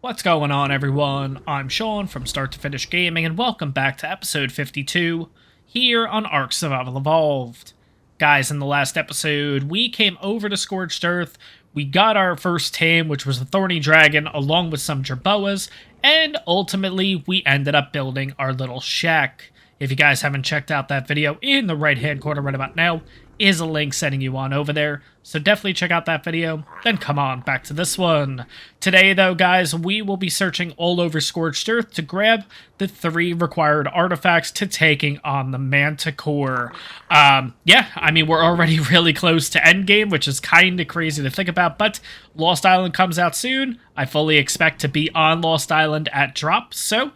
What's going on, everyone? I'm Sean from Start to Finish Gaming, and welcome back to episode 52 here on ARK Survival Evolved. Guys, in the last episode, we came over to Scorched Earth, we got our first tame, which was a Thorny Dragon, along with some Jerboas, and ultimately, we ended up building our little shack. If you guys haven't checked out that video, in the right-hand corner right about now is a link sending you on over there, so definitely check out that video, then come on back to this one. Today, though, guys, we will be searching all over Scorched Earth to grab the 3 required artifacts to taking on the Manacore. Yeah, I mean, we're already really close to endgame, which is kind of crazy to think about, but Lost Island comes out soon. I fully expect to be on Lost Island at drop, so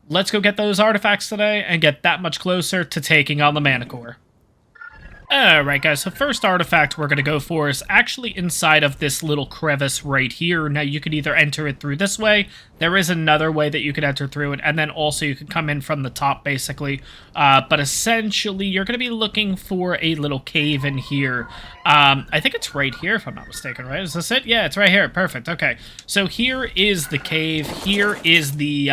let's go get those artifacts today and get that much closer to taking on the Manacore. Alright guys, so first artifact we're going to go for is actually inside of this little crevice right here. Now you could either enter it through this way, there is another way that you could enter through it, and then also you could come in from the top basically. But essentially you're going to be looking for a little cave in here. I think it's right here if I'm not mistaken, right? Is this it? Yeah, it's right here. Perfect. Okay, so here is the cave, here is the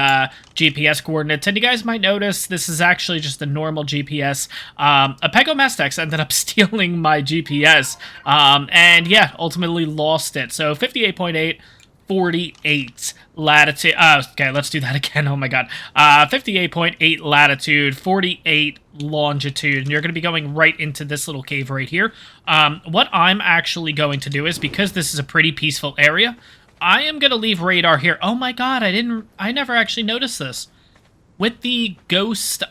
GPS coordinates, and you guys might notice this is actually just a normal GPS. A Pegomastex ended up stealing my GPS, and yeah, ultimately lost it. So 58.8, 48 latitude. Okay, let's do that again. Oh my god. 58.8 latitude, 48 longitude, and you're going to be going right into this little cave right here. What I'm actually going to do is, because this is a pretty peaceful area, I am going to leave radar here. Oh my god, I never actually noticed this. With the ghost,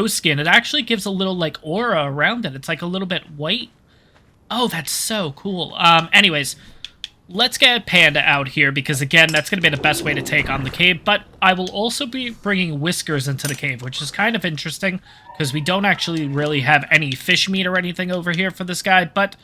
skin, it actually gives a little, like, aura around it. It's, like, a little bit white. Oh, that's so cool. Anyways, let's get Panda out here, because, again, that's going to be the best way to take on the cave, but I will also be bringing Whiskers into the cave, which is kind of interesting, because we don't actually really have any fish meat or anything over here for this guy, but,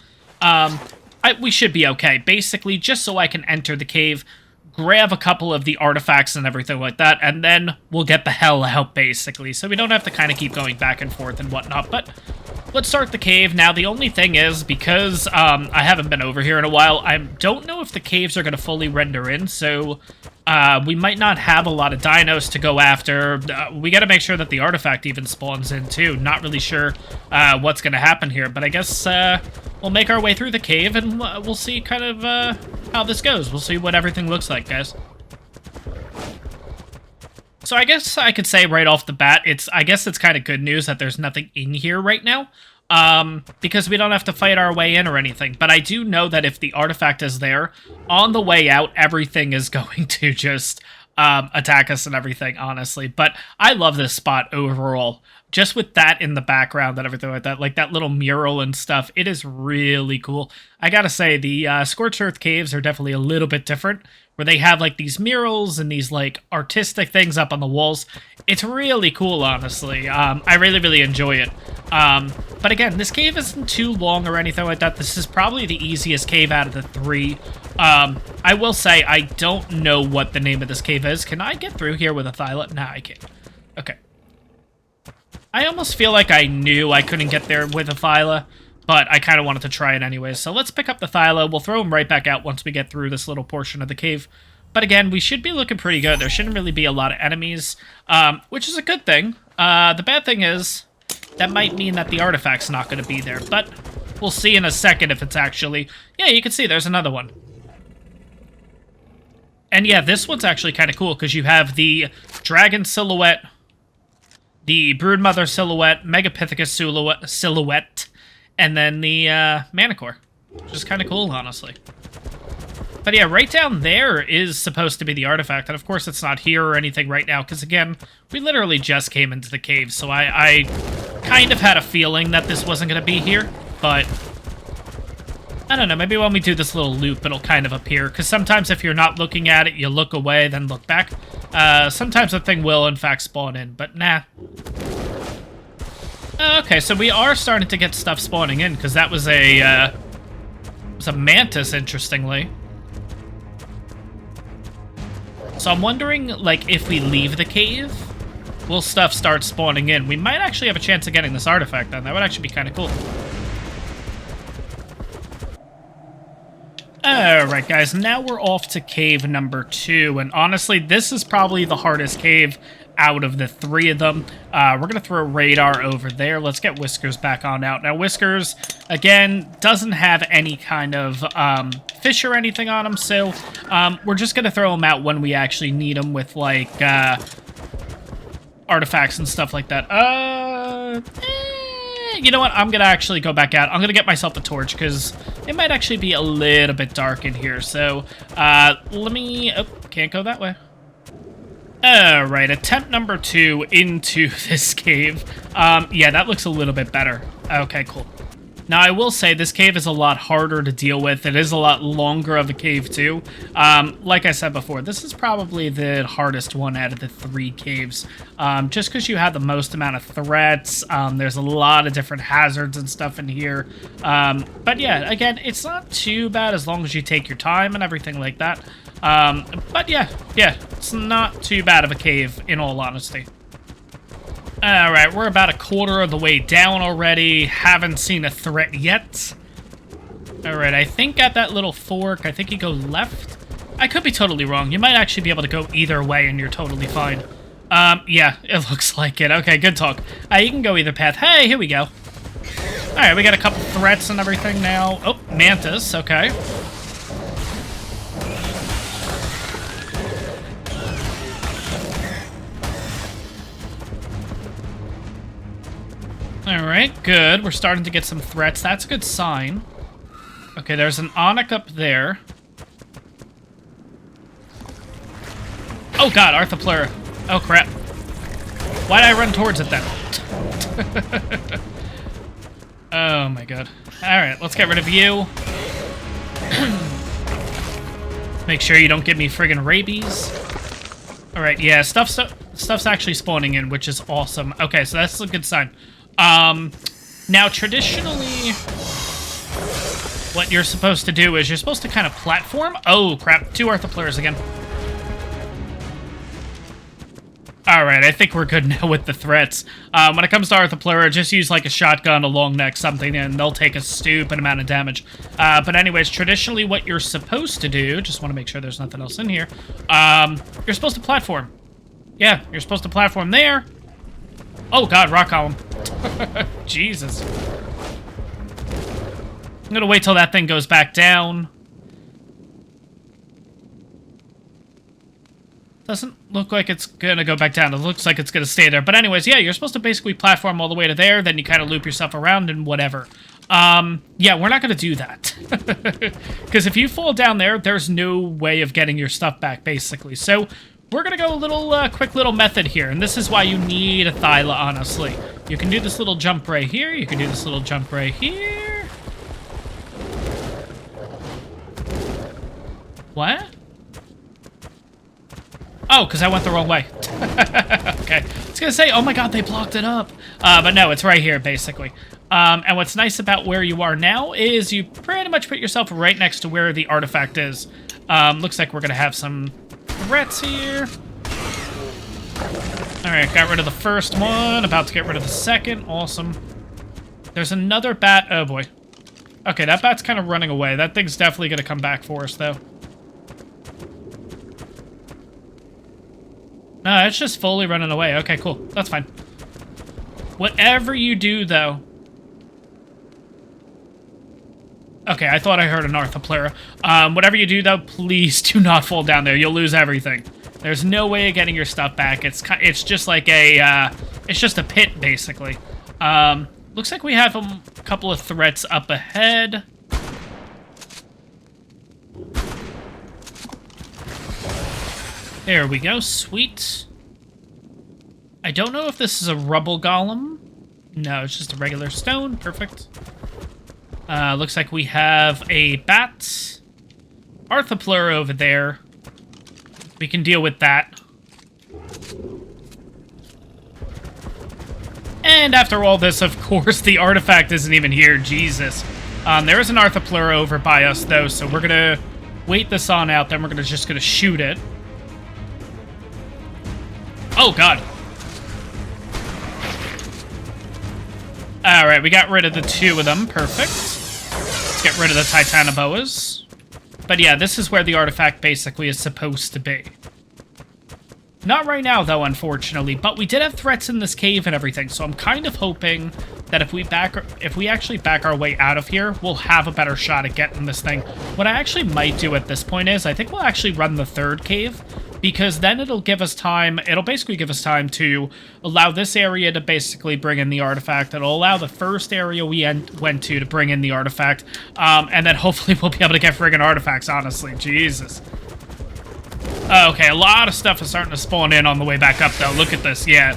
we should be okay. Basically, just so I can enter the cave, grab a couple of the artifacts and everything like that, and then we'll get the hell out, basically. So we don't have to kind of keep going back and forth and whatnot, but let's start the cave. Now, the only thing is, because I haven't been over here in a while, I don't know if the caves are going to fully render in, so we might not have a lot of dinos to go after. We got to make sure that the artifact even spawns in, too. Not really sure what's going to happen here, but I guess we'll make our way through the cave, and we'll see kind of how this goes. We'll see what everything looks like, guys. So I guess I could say right off the bat, I guess it's kind of good news that there's nothing in here right now, because we don't have to fight our way in or anything. But I do know that if the artifact is there, on the way out, everything is going to just attack us and everything, honestly. But I love this spot overall. Just with that in the background and everything like that little mural and stuff, it is really cool. I gotta say, the Scorched Earth caves are definitely a little bit different, where they have, like, these murals and these, like, artistic things up on the walls. It's really cool, honestly. I really, really enjoy it. But again, this cave isn't too long or anything like that. This is probably the easiest cave out of the 3. I will say, I don't know what the name of this cave is. Can I get through here with a Thyla? Nah, I can't. Okay. I almost feel like I knew I couldn't get there with a Thyla, but I kind of wanted to try it anyways. So let's pick up the Thyla. We'll throw him right back out once we get through this little portion of the cave. But again, we should be looking pretty good. There shouldn't really be a lot of enemies, which is a good thing. The bad thing is, that might mean that the artifact's not going to be there, but we'll see in a second if it's actually... Yeah, you can see there's another one. And yeah, this one's actually kind of cool, because you have the Dragon Silhouette, the Broodmother Silhouette, Megapithecus Silhouette, and then the Manacore, which is kind of cool, honestly. But yeah, right down there is supposed to be the artifact, and of course it's not here or anything right now, because again, we literally just came into the cave, so I kind of had a feeling that this wasn't going to be here, but I don't know, maybe when we do this little loop, it'll kind of appear, because sometimes if you're not looking at it, you look away, then look back. Sometimes the thing will, in fact, spawn in, but nah. Okay, so we are starting to get stuff spawning in, because that was a mantis, interestingly. So I'm wondering, like, if we leave the cave, will stuff start spawning in? We might actually have a chance of getting this artifact done. That would actually be kind of cool. Alright guys, now we're off to cave number 2, and honestly, this is probably the hardest cave out of the 3 of them. We're going to throw radar over there. Let's get Whiskers back on out. Now Whiskers, again, doesn't have any kind of fish or anything on him, so we're just going to throw him out when we actually need him with, like, artifacts and stuff like that. You know what? I'm going to actually go back out. I'm going to get myself a torch, because it might actually be a little bit dark in here. So, let me... Oh, can't go that way. Alright, attempt number 2 into this cave. Yeah, that looks a little bit better. Okay, cool. Now, I will say, this cave is a lot harder to deal with. It is a lot longer of a cave, too. Like I said before, this is probably the hardest one out of the 3 caves. Just because you have the most amount of threats. There's a lot of different hazards and stuff in here. But yeah, again, it's not too bad as long as you take your time and everything like that. But yeah, it's not too bad of a cave, in all honesty. Alright, we're about a quarter of the way down already. Haven't seen a threat yet. Alright, I think at that little fork, I think you go left. I could be totally wrong. You might actually be able to go either way and you're totally fine. Yeah, it looks like it. Okay, good talk. You can go either path. Hey, here we go. Alright, we got a couple threats and everything now. Oh, mantis, okay. Alright, good. We're starting to get some threats. That's a good sign. Okay, there's an Onyx up there. Oh god, Arthropleura. Oh crap. Why'd I run towards it then? Oh my god. Alright, let's get rid of you. Make sure you don't give me friggin' rabies. Alright, yeah, stuff's actually spawning in, which is awesome. Okay, so that's a good sign. Now, traditionally, what you're supposed to do is you're supposed to kind of platform. Oh, crap. 2 Arthropleras again. Alright, I think we're good now with the threats. When it comes to Arthropleura, just use, like, a shotgun, a long neck, something, and they'll take a stupid amount of damage. But anyways, traditionally, what you're supposed to do, just want to make sure there's nothing else in here, you're supposed to platform. Yeah, you're supposed to platform there. Oh god, rock column. Jesus. I'm gonna wait till that thing goes back down. Doesn't look like it's gonna go back down. It looks like it's gonna stay there. But anyways, yeah, you're supposed to basically platform all the way to there, then you kind of loop yourself around and whatever. Yeah, we're not gonna do that. Because if you fall down there, there's no way of getting your stuff back, basically. So, we're gonna go a little, quick little method here, and this is why you need a Thyla, honestly. You can do this little jump right here, you can do this little jump right here. What? Oh, because I went the wrong way. Okay. I was gonna say, oh my god, they blocked it up. But no, it's right here, basically. And what's nice about where you are now is you pretty much put yourself right next to where the artifact is. Looks like we're gonna have some threats here. Alright, got rid of the first one. About to get rid of the second. Awesome. There's another bat. Oh, boy. Okay, that bat's kind of running away. That thing's definitely going to come back for us, though. No, it's just fully running away. Okay, cool. That's fine. Whatever you do, though... Okay, I thought I heard an Arthropleura. Whatever you do, though, please do not fall down there. You'll lose everything. There's no way of getting your stuff back. It's just like a, it's just a pit, basically. Looks like we have a couple of threats up ahead. There we go, sweet. I don't know if this is a rubble golem. No, it's just a regular stone, perfect. Looks like we have a bat. Arthropleura over there. We can deal with that. And after all this, of course, the artifact isn't even here. Jesus. There is an Arthropleura over by us, though, so we're gonna wait this on out, then we're just gonna shoot it. Oh, God. Alright, we got rid of the 2 of them. Perfect. Let's get rid of the Titanoboas. But yeah, this is where the artifact basically is supposed to be. Not right now, though, unfortunately, but we did have threats in this cave and everything, so I'm kind of hoping that if we actually back our way out of here, we'll have a better shot at getting this thing. What I actually might do at this point is, I think we'll actually run the third cave, because then it'll basically give us time to allow this area to basically bring in the artifact. It'll allow the first area we went to bring in the artifact, and then hopefully we'll be able to get friggin' artifacts, honestly. Jesus. Okay, a lot of stuff is starting to spawn in on the way back up, though. Look at this, yeah.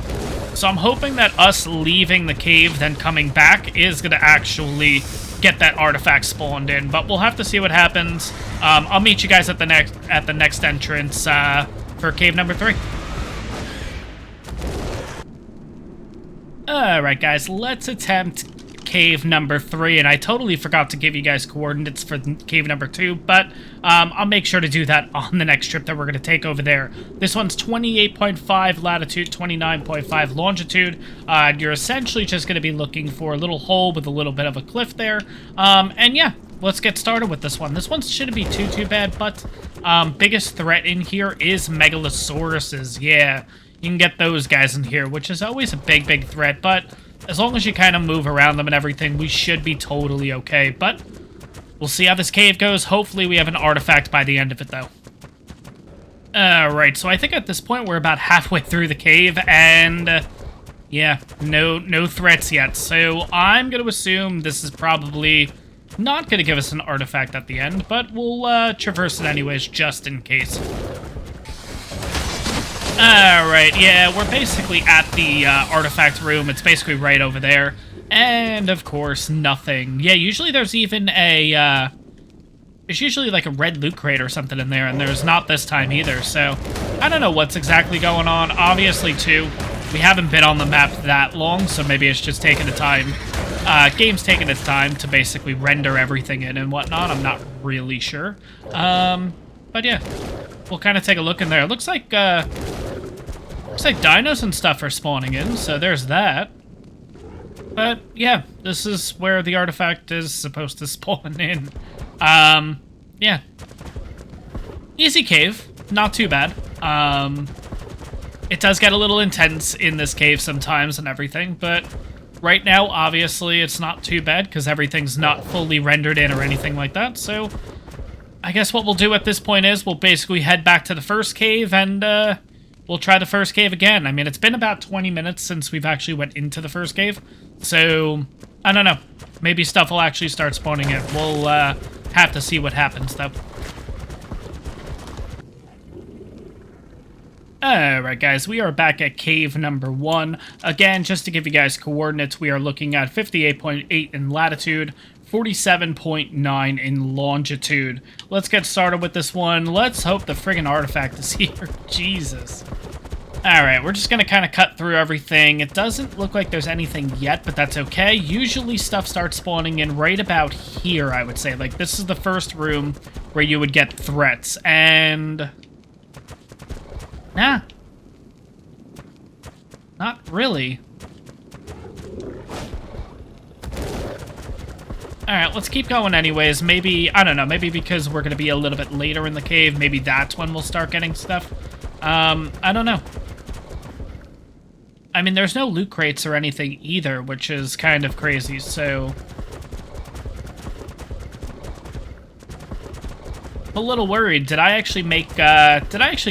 So I'm hoping that us leaving the cave, then coming back, is going to actually get that artifact spawned in. But we'll have to see what happens. I'll meet you guys at the next entrance for cave number 3. Alright, guys, let's attempt cave number 3, and I totally forgot to give you guys coordinates for cave number 2, but I'll make sure to do that on the next trip that we're going to take over there. This one's 28.5 latitude, 29.5 longitude. You're essentially just going to be looking for a little hole with a little bit of a cliff there, and yeah, let's get started with this one. This one shouldn't be too bad, but biggest threat in here is megalosauruses. Yeah, you can get those guys in here, which is always a big threat, but as long as you kind of move around them and everything, we should be totally okay. But we'll see how this cave goes. Hopefully we have an artifact by the end of it, though. Alright, so I think at this point we're about halfway through the cave, and yeah, no threats yet. So I'm going to assume this is probably not going to give us an artifact at the end, but we'll traverse it anyways, just in case. Alright, yeah, we're basically at the artifact room. It's basically right over there. And, of course, nothing. Yeah, usually there's even a, there's usually like a red loot crate or something in there, and there's not this time either, so I don't know what's exactly going on. Obviously, too, we haven't been on the map that long, so maybe it's just taking the time. Game's taking its time to basically render everything in and whatnot. I'm not really sure. But yeah, we'll kind of take a look in there. It looks like dinos and stuff are spawning in, so there's that. But yeah, this is where the artifact is supposed to spawn in. Yeah. Easy cave, not too bad. It does get a little intense in this cave sometimes and everything, but right now, obviously, it's not too bad because everything's not fully rendered in or anything like that, so I guess what we'll do at this point is we'll basically head back to the first cave and, we'll try the first cave again. I mean, it's been about 20 minutes since we've actually went into the first cave, so I don't know. Maybe stuff will actually start spawning in. We'll have to see what happens, though. Alright, guys, we are back at cave number 1. Again, just to give you guys coordinates, we are looking at 58.8 in latitude, 47.9 in longitude. Let's get started with this one. Let's hope the friggin' artifact is here. Jesus. Alright, we're just gonna kind of cut through everything. It doesn't look like there's anything yet, but that's okay. Usually stuff starts spawning in right about here, I would say. Like, this is the first room where you would get threats, and nah. Not really. Alright, let's keep going anyways. Maybe, I don't know, maybe because we're going to be a little bit later in the cave, maybe that's when we'll start getting stuff. I don't know. I mean, there's no loot crates or anything either, which is kind of crazy, so I'm a little worried. Did I actually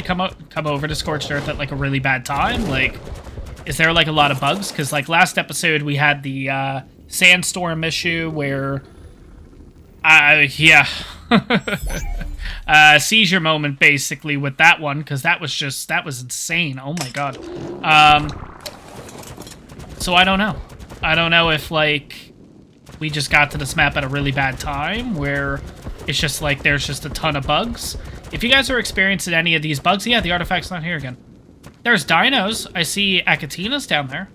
come over to Scorched Earth at, like, a really bad time? Like, is there, like, a lot of bugs? Because, like, last episode we had the, sandstorm issue where, yeah. Seizure moment, basically, with that one, because that was insane. Oh, my God. So I don't know. I don't know if, like, we just got to this map at a really bad time, where it's just, like, there's just a ton of bugs. If you guys are experiencing any of these bugs, yeah, the artifact's not here again. There's dinos. I see Acatinas down there.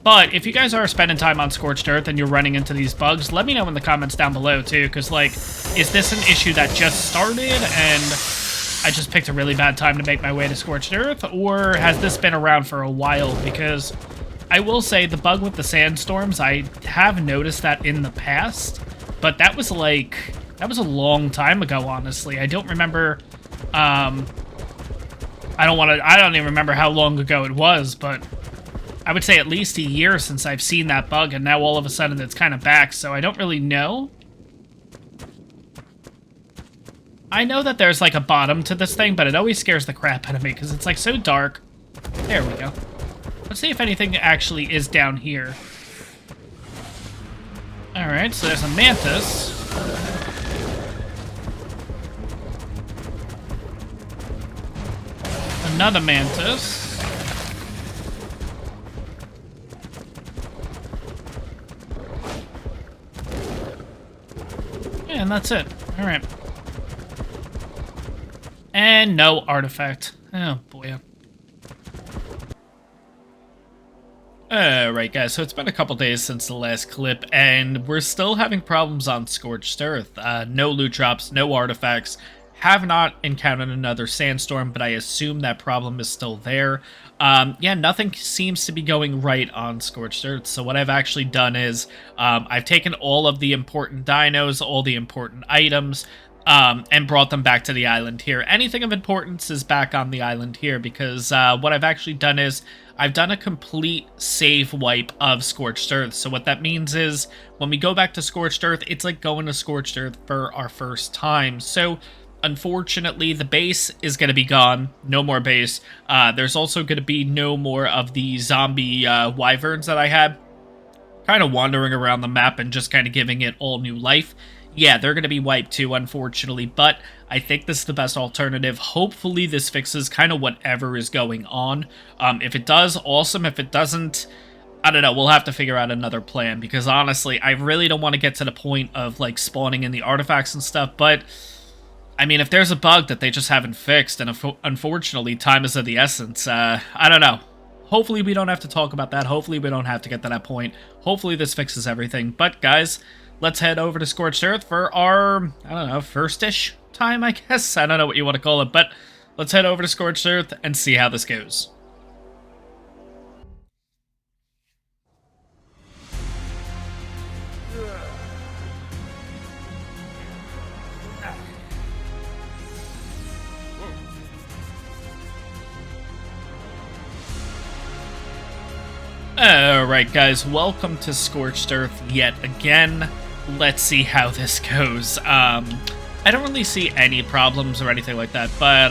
But if you guys are spending time on Scorched Earth and you're running into these bugs, let me know in the comments down below, too, because, like, is this an issue that just started and I just picked a really bad time to make my way to Scorched Earth, or has this been around for a while? Because I will say the bug with the sandstorms, I have noticed that in the past, but that was a long time ago, honestly. I don't remember, I don't even remember how long ago it was, but I would say at least a year since I've seen that bug, and now all of a sudden it's kind of back, so I don't really know. I know that there's like a bottom to this thing, but it always scares the crap out of me because it's like so dark. There we go. Let's see if anything actually is down here. Alright, so there's a mantis. Another mantis. Yeah, and that's it. Alright. And no artifact. Oh, boy. Alright, guys, so it's been a couple days since the last clip, and we're still having problems on Scorched Earth. No loot drops, no artifacts. Have not encountered another sandstorm, but I assume that problem is still there. Yeah, nothing seems to be going right on Scorched Earth, so what I've actually done is I've taken all of the important dinos, all the important items, and brought them back to the island here. Anything of importance is back on the island here, because what I've actually done is I've done a complete save wipe of Scorched Earth. So what that means is when we go back to Scorched Earth, it's like going to Scorched Earth for our first time. So unfortunately, the base is going to be gone. No more base. There's also going to be no more of the zombie wyverns that I had kind of wandering around the map and just kind of giving it all new life. Yeah, they're going to be wiped too, unfortunately, but I think this is the best alternative. Hopefully this fixes kind of whatever is going on. If it does, awesome. If it doesn't, I don't know, we'll have to figure out another plan, because honestly, I really don't want to get to the point of like spawning in the artifacts and stuff, but I mean, if there's a bug that they just haven't fixed, and unfortunately time is of the essence, I don't know. Hopefully we don't have to talk about that. Hopefully we don't have to get to that point. Hopefully this fixes everything. But guys, let's head over to Scorched Earth for our, I don't know, first-ish time, I guess? I don't know what you want to call it, but let's head over to Scorched Earth and see how this goes. Alright guys, welcome to Scorched Earth yet again. Let's see how this goes. I don't really see any problems or anything like that, but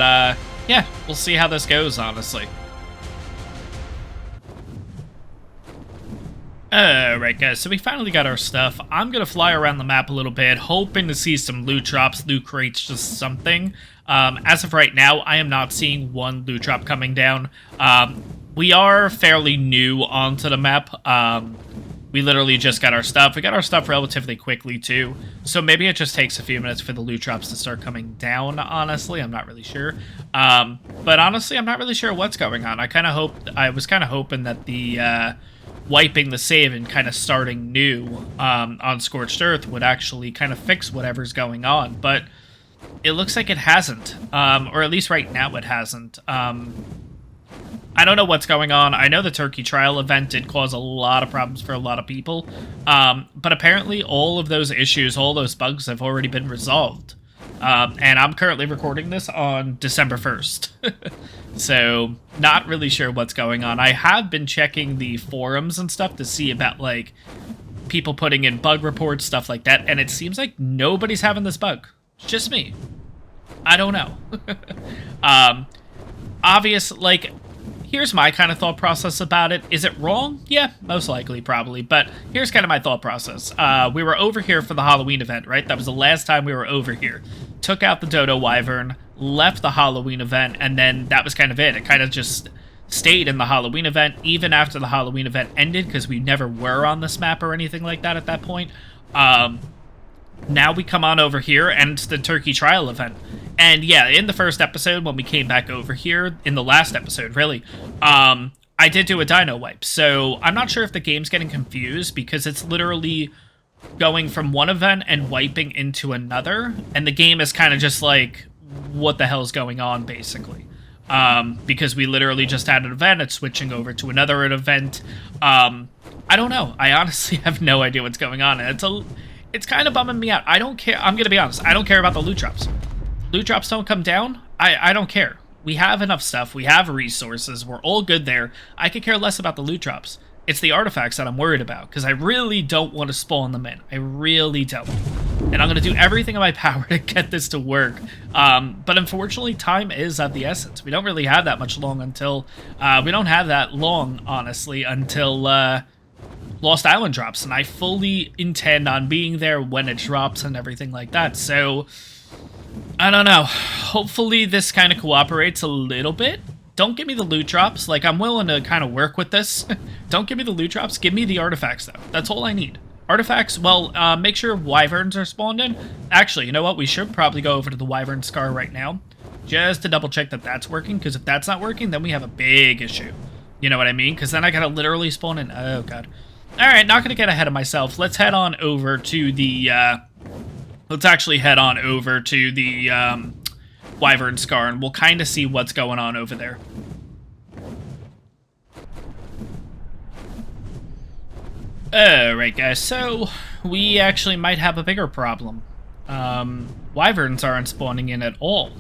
yeah, we'll see how this goes, honestly. Alright guys, so we finally got our stuff. I'm gonna fly around the map a little bit, hoping to see some loot drops, loot crates, just something. As of right now, I am not seeing one loot drop coming down. We are fairly new onto the map. We literally just got our stuff. We got our stuff relatively quickly, too. So maybe it just takes a few minutes for the loot drops to start coming down, honestly. I'm not really sure. But honestly, I'm not really sure what's going on. I was kind of hoping that the wiping the save and kind of starting new on Scorched Earth would actually kind of fix whatever's going on. But it looks like it hasn't. Or at least right now it hasn't. I don't know what's going on. I know the turkey trial event did cause a lot of problems for a lot of people, but apparently all of those issues, all those bugs have already been resolved. And I'm currently recording this on December 1st, so not really sure what's going on. I have been checking the forums and stuff to see about, like, people putting in bug reports, stuff like that, and it seems like nobody's having this bug. It's just me. I don't know. Like, here's my kind of thought process about it. Is it wrong? Yeah, most likely, probably. But here's kind of my thought process. We were over here for the Halloween event, right? That was the last time we were over here. Took out the Dodo Wyvern, left the Halloween event, and then that was kind of it. It kind of just stayed in the Halloween event, even after the Halloween event ended, because we never were on this map or anything like that at that point. Now we come on over here, and it's the turkey trial event. And yeah, in the first episode, when we came back over here, in the last episode, really, I did do a dino wipe. So I'm not sure if the game's getting confused, because it's literally going from one event and wiping into another. And the game is kind of just like, what the hell's going on, basically. Because we literally just had an event, it's switching over to another event. I don't know. I honestly have no idea what's going on. And It's kind of bumming me out. I don't care. I'm going to be honest. I don't care about the loot drops. Loot drops don't come down. I don't care. We have enough stuff. We have resources. We're all good there. I could care less about the loot drops. It's the artifacts that I'm worried about, because I really don't want to spawn them in. I really don't. And I'm going to do everything in my power to get this to work. But unfortunately, time is of the essence. We don't really have that much long until... we don't have that long, honestly, until Lost Island drops. And I fully intend on being there when it drops and everything like that. So, I don't know. Hopefully this kind of cooperates a little bit. Don't give me the loot drops. Like, I'm willing to kind of work with this. Don't give me the loot drops. Give me the artifacts, though. That's all I need. Artifacts, well, make sure Wyverns are spawned in. Actually, you know what? We should probably go over to the Wyvern Scar right now, just to double check that that's working, because if that's not working, then we have a big issue. You know what I mean? Because then I gotta literally spawn in. Oh, God. Alright, not gonna get ahead of myself. Let's head on over to the, let's actually head on over to the, Wyvern Scar, and we'll kind of see what's going on over there. Alright, guys, so we actually might have a bigger problem. Wyverns aren't spawning in at all.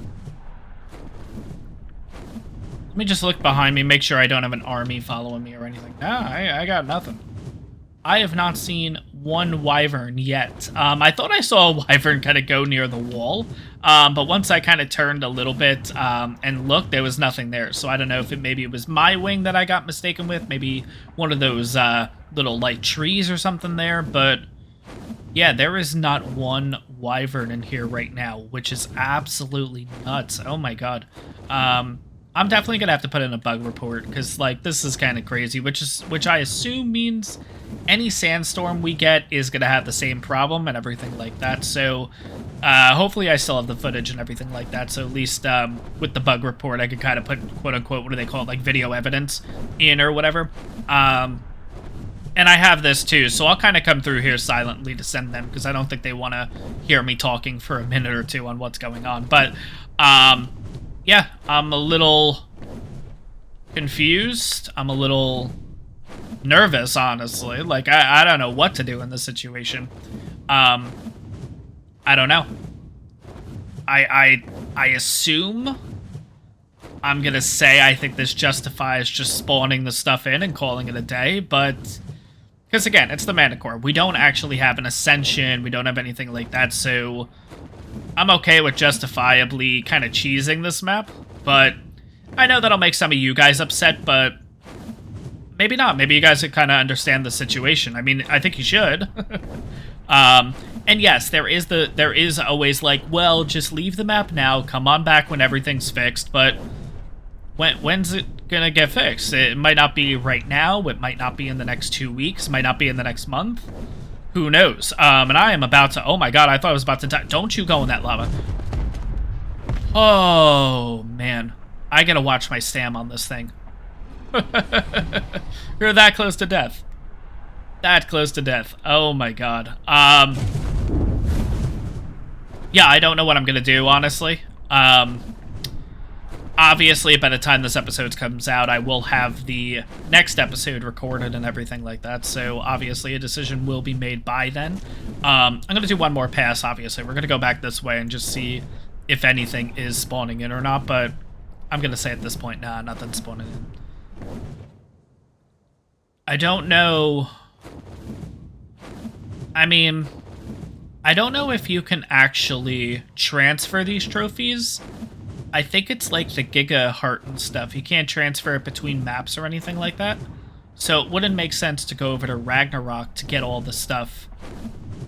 Let me just look behind me, make sure I don't have an army following me or anything. Nah, I got nothing. I have not seen one wyvern yet. I thought I saw a wyvern kind of go near the wall, but once I kind of turned a little bit and looked, there was nothing there. So I don't know if maybe it was my wing that I got mistaken with, maybe one of those little light trees or something there, but yeah, there is not one wyvern in here right now, which is absolutely nuts. Oh my god. I'm definitely gonna have to put in a bug report, because like this is kind of crazy, which I assume means any sandstorm we get is gonna have the same problem and everything like that. So hopefully I still have the footage and everything like that, so at least with the bug report I could kind of put quote unquote, what do they call it, like video evidence in or whatever. And I have this too, so I'll kind of come through here silently to send them, because I don't think they want to hear me talking for a minute or two on what's going on. But yeah, I'm a little confused. I'm a little nervous, honestly. Like, I don't know what to do in this situation. I don't know. I assume I'm gonna say I think this justifies just spawning the stuff in and calling it a day, but because again, it's the Manacore. We don't actually have an Ascension. We don't have anything like that, so I'm okay with justifiably kind of cheesing this map, but I know that'll make some of you guys upset, but maybe not. Maybe you guys could kind of understand the situation. I mean, I think you should. And yes, there is always like, well, just leave the map now, come on back when everything's fixed, but when's it gonna get fixed? It might not be right now, it might not be in the next 2 weeks, it might not be in the next month. Who knows? And I am about to... Oh my god, I thought I was about to die. Don't you go in that lava. Oh, man. I gotta watch my stam on this thing. You're that close to death. That close to death. Oh my god. Yeah, I don't know what I'm gonna do, honestly. Obviously, by the time this episode comes out, I will have the next episode recorded and everything like that, so obviously a decision will be made by then. I'm going to do one more pass, obviously. We're going to go back this way and just see if anything is spawning in or not, but I'm going to say at this point, nah, nothing's spawning in. I don't know... I mean, I don't know if you can actually transfer these trophies. I think it's like the Giga Heart and stuff. You can't transfer it between maps or anything like that. So it wouldn't make sense to go over to Ragnarok to get all the stuff.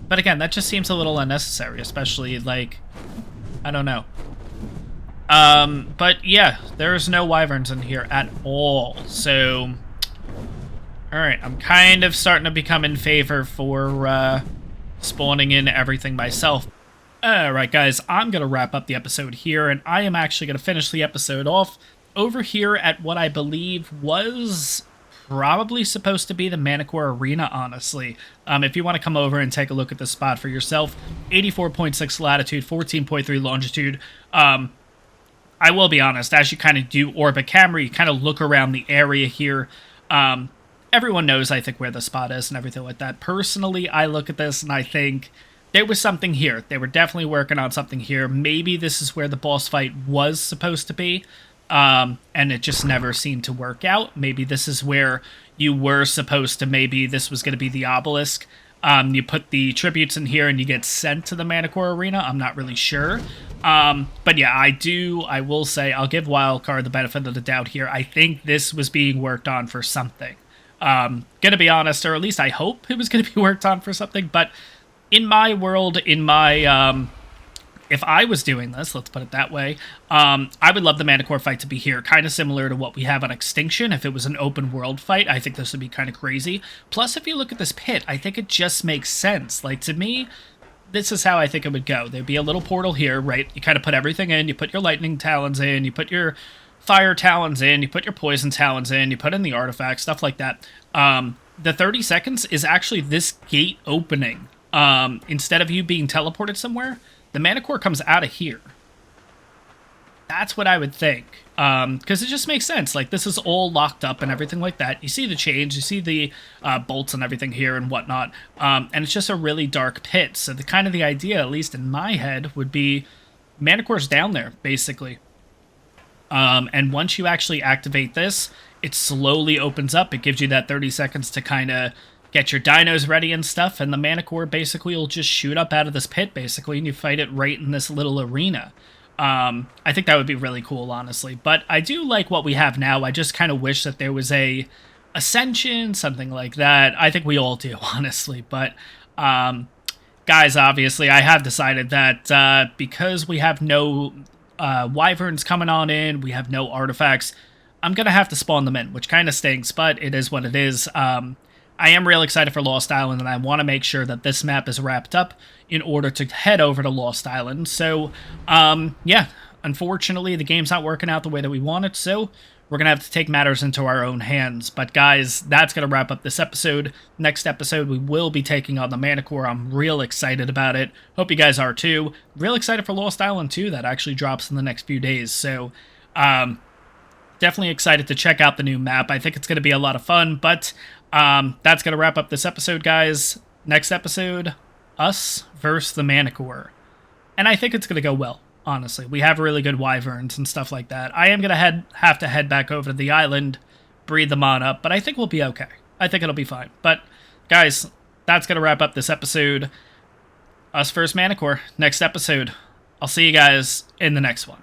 But again, that just seems a little unnecessary, especially like, I don't know. But yeah, there's no wyverns in here at all. So, alright, I'm kind of starting to become in favor for spawning in everything myself. Alright guys, I'm going to wrap up the episode here, and I am actually going to finish the episode off over here at what I believe was probably supposed to be the Manacore Arena, honestly. If you want to come over and take a look at this spot for yourself, 84.6 latitude, 14.3 longitude. I will be honest, as you kind of do orbit camera, you kind of look around the area here. Everyone knows, I think, where the spot is and everything like that. Personally, I look at this and I think... there was something here. They were definitely working on something here. Maybe this is where the boss fight was supposed to be, and it just never seemed to work out. Maybe this is where you were supposed to, maybe this was going to be the obelisk. You put the tributes in here and you get sent to the Manacore Arena. I'm not really sure. But yeah, I will say, I'll give Wildcard the benefit of the doubt here. I think this was being worked on for something. Gonna be honest, or at least I hope it was gonna be worked on for something, but in my world, if I was doing this, let's put it that way, I would love the Manacore fight to be here, kind of similar to what we have on Extinction. If it was an open world fight, I think this would be kind of crazy. Plus, if you look at this pit, I think it just makes sense. Like, to me, this is how I think it would go. There'd be a little portal here, right? You kind of put everything in, you put your lightning talons in, you put your fire talons in, you put your poison talons in, you put in the artifacts, stuff like that. The 30 seconds is actually this gate opening. Instead of you being teleported somewhere, the Manacore comes out of here. That's what I would think. Because it just makes sense. Like, this is all locked up and everything like that. You see the chains, you see the bolts and everything here and whatnot. And it's just a really dark pit. So the kind of the idea, at least in my head, would be Manacore's down there, basically. And once you actually activate this, it slowly opens up. It gives you that 30 seconds to kind of get your dinos ready and stuff, and the Manacore basically will just shoot up out of this pit, basically, and you fight it right in this little arena. I think that would be really cool, honestly. But I do like what we have now. I just kind of wish that there was a Ascension, something like that. I think we all do, honestly. But, guys, obviously, I have decided that because we have no Wyverns coming on in, we have no artifacts, I'm going to have to spawn them in, which kind of stinks, but it is what it is. I am real excited for Lost Island, and I want to make sure that this map is wrapped up in order to head over to Lost Island. So, yeah, unfortunately, the game's not working out the way that we want it, so we're going to have to take matters into our own hands. But, guys, that's going to wrap up this episode. Next episode, we will be taking on the Manacore. I'm real excited about it. Hope you guys are, too. Real excited for Lost Island, too. That actually drops in the next few days, so definitely excited to check out the new map. I think it's going to be a lot of fun, but that's going to wrap up this episode, guys. Next episode, us versus the Manacore. And I think it's going to go well, honestly. We have really good Wyverns and stuff like that. I am going to have to head back over to the island, breed them on up, but I think we'll be okay. I think it'll be fine. But, guys, that's going to wrap up this episode. Us versus Manacore. Next episode. I'll see you guys in the next one.